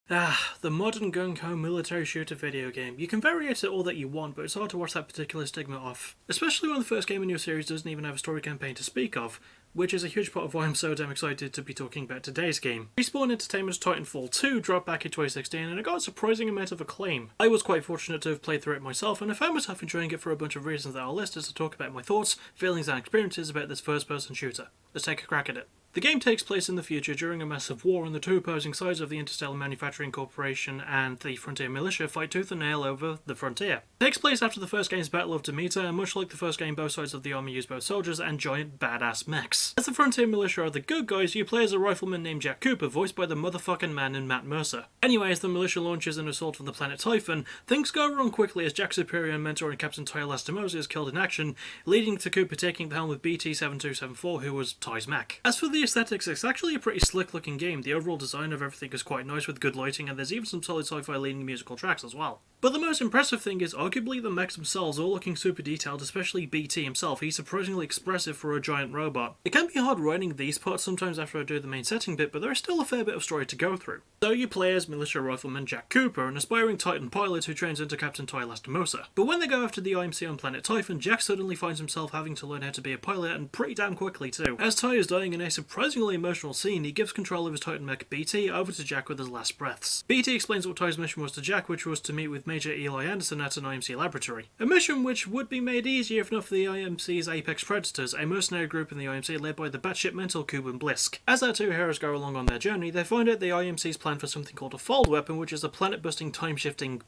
The modern gung-ho military shooter video game. You can variate it all that you want, but it's hard to wash that particular stigma off. Especially when the first game in your series doesn't even have a story campaign to speak of, which is a huge part of why I'm so damn excited to be talking about today's game. Respawn Entertainment's Titanfall 2 dropped back in 2016 and it got a surprising amount of acclaim. I was quite fortunate to have played through it myself, and I found myself enjoying it for a bunch of reasons that I'll list as to talk about my thoughts, feelings and experiences about this first-person shooter. Let's take a crack at it. The game takes place in the future during a massive war, and the two opposing sides of the Interstellar Manufacturing Corporation and the Frontier Militia fight tooth and nail over the frontier. It takes place after the first game's Battle of Demeter, and much like the first game, both sides of the army use both soldiers and giant badass mechs. As the Frontier Militia are the good guys, you play as a rifleman named Jack Cooper, voiced by the motherfucking man in Matt Mercer. Anyway, as the militia launches an assault on the planet Typhon, things go wrong quickly as Jack's superior mentor and Captain Ty Lastimosa is killed in action, leading to Cooper taking the helm with BT-7274, who was Ty's mech. As for the aesthetics, it's actually a pretty slick looking game. The overall design of everything is quite nice with good lighting, and there's even some solid sci-fi leading musical tracks as well. But the most impressive thing is arguably the mechs themselves, all looking super detailed, especially BT himself. He's surprisingly expressive for a giant robot. It can be hard writing these parts sometimes after I do the main setting bit, but there is still a fair bit of story to go through. So you play as militia rifleman Jack Cooper, an aspiring Titan pilot who trains into Captain Ty Lastimosa. But when they go after the IMC on planet Typhon, Jack suddenly finds himself having to learn how to be a pilot, and pretty damn quickly too. As Ty is dying in a surprisingly emotional scene, he gives control of his Titan mech BT over to Jack with his last breaths. BT explains what Ty's mission was to Jack, which was to meet with Major Eli Anderson at an IMC laboratory. A mission which would be made easier if not for the IMC's apex predators, a mercenary group in the IMC led by the batshit mental Kuben Blisk. As our two heroes go along on their journey, they find out the IMC's plan for something called a fold weapon, which is a planet-busting, time-shifting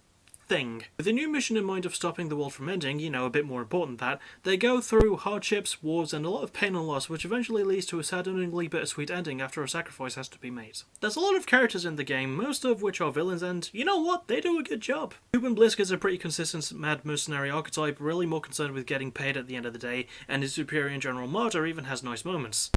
thing. With a new mission in mind of stopping the world from ending, you know, a bit more important than that, they go through hardships, wars, and a lot of pain and loss, which eventually leads to a saddeningly bittersweet ending after a sacrifice has to be made. There's a lot of characters in the game, most of which are villains, and you know what? They do a good job. Kuben Blisk is a pretty consistent mad mercenary archetype, really more concerned with getting paid at the end of the day, and his superior General Martyr even has nice moments.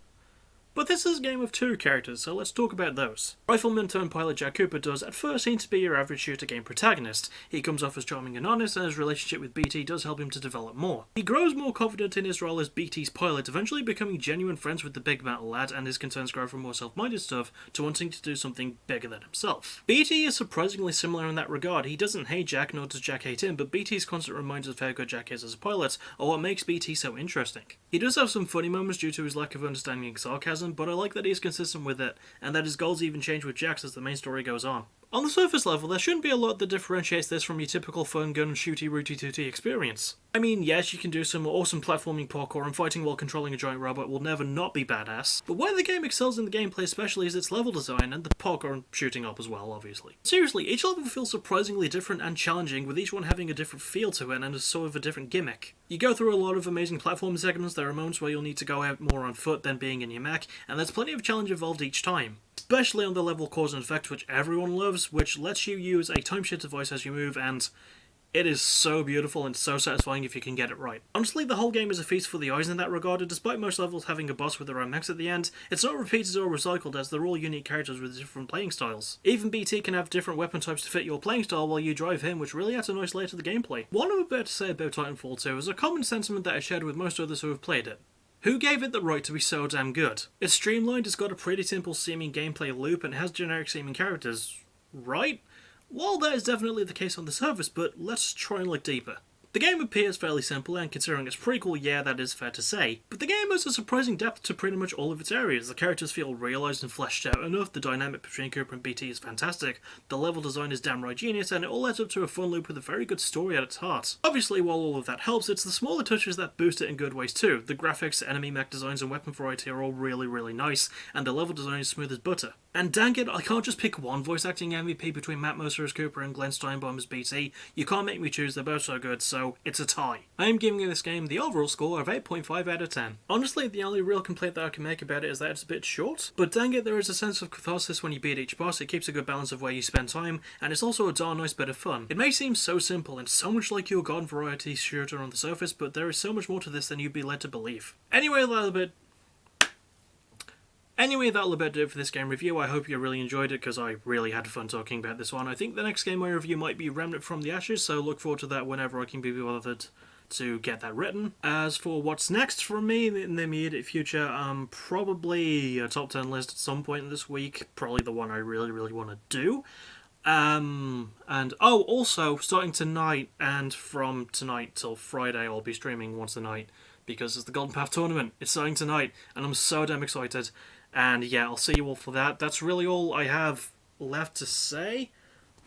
But this is a game of two characters, so let's talk about those. Rifleman turned pilot Jack Cooper does at first seem to be your average shooter game protagonist. He comes off as charming and honest, and his relationship with BT does help him to develop more. He grows more confident in his role as BT's pilot, eventually becoming genuine friends with the big metal lad, and his concerns grow from more self-minded stuff to wanting to do something bigger than himself. BT is surprisingly similar in that regard. He doesn't hate Jack, nor does Jack hate him, but BT's constant reminders of how good Jack is as a pilot are what makes BT so interesting. He does have some funny moments due to his lack of understanding and sarcasm, but I like that he's consistent with it, and that his goals even change with Jack's as the main story goes on. On the surface level, there shouldn't be a lot that differentiates this from your typical fun gun shooty rooty tooty experience. I mean, yes, you can do some awesome platforming parkour, and fighting while controlling a giant robot will never not be badass, but where the game excels in the gameplay especially is its level design, and the parkour and shooting up as well, obviously. Seriously, each level feels surprisingly different and challenging, with each one having a different feel to it and a sort of a different gimmick. You go through a lot of amazing platform segments, there are moments where you'll need to go out more on foot than being in your mech, and there's plenty of challenge involved each time. Especially on the level cause and effect, which everyone loves, which lets you use a timeshift device as you move, and it is so beautiful and so satisfying if you can get it right. Honestly, the whole game is a feast for the eyes in that regard, and despite most levels having a boss with their own mechs at the end, it's not repeated or recycled as they're all unique characters with different playing styles. Even BT can have different weapon types to fit your playing style while you drive him, which really adds a nice layer to the gameplay. What I'm about to say about Titanfall 2 is a common sentiment that I shared with most others who have played it. Who gave it the right to be so damn good? It's streamlined, it's got a pretty simple seeming gameplay loop, and it has generic seeming characters, right? Well, that is definitely the case on the surface, but let's try and look deeper. The game appears fairly simple, and considering it's prequel, yeah, that is fair to say. But the game has a surprising depth to pretty much all of its areas. The characters feel realised and fleshed out enough, the dynamic between Cooper and BT is fantastic, the level design is damn right genius, and it all adds up to a fun loop with a very good story at its heart. Obviously, while all of that helps, it's the smaller touches that boost it in good ways too. The graphics, enemy mech designs, and weapon variety are all really nice, and the level design is smooth as butter. And dang it, I can't just pick one voice acting MVP between Matt Mercer as Cooper and Glenn Steinbaum as BT. You can't make me choose, they're both so good, so it's a tie. I am giving this game the overall score of 8.5 out of 10. Honestly, the only real complaint that I can make about it is that it's a bit short, but dang it, there is a sense of catharsis when you beat each boss. It keeps a good balance of where you spend time, and it's also a darn nice bit of fun. It may seem so simple and so much like your garden variety shooter on the surface, but there is so much more to this than you'd be led to believe. Anyway, that'll about it for this game review. I hope you really enjoyed it, because I really had fun talking about this one. I think the next game I review might be Remnant from the Ashes, so look forward to that whenever I can be bothered to get that written. As for what's next for me in the immediate future, probably a top 10 list at some point this week, probably the one I really want to do. And oh, also starting tonight and from tonight till Friday, I'll be streaming once a night because it's the Golden Path tournament. It's starting tonight, and I'm so damn excited. And yeah, I'll see you all for that. That's really all I have left to say.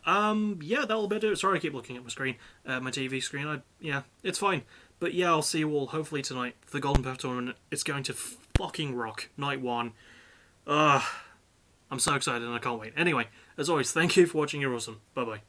Yeah, that'll be it. Sorry, I keep looking at my screen, my TV screen. Yeah, it's fine. But yeah, I'll see you all hopefully tonight for the Golden Path tournament. It's going to fucking rock. Night one. I'm so excited and I can't wait. Anyway, as always, thank you for watching. You're awesome. Bye bye.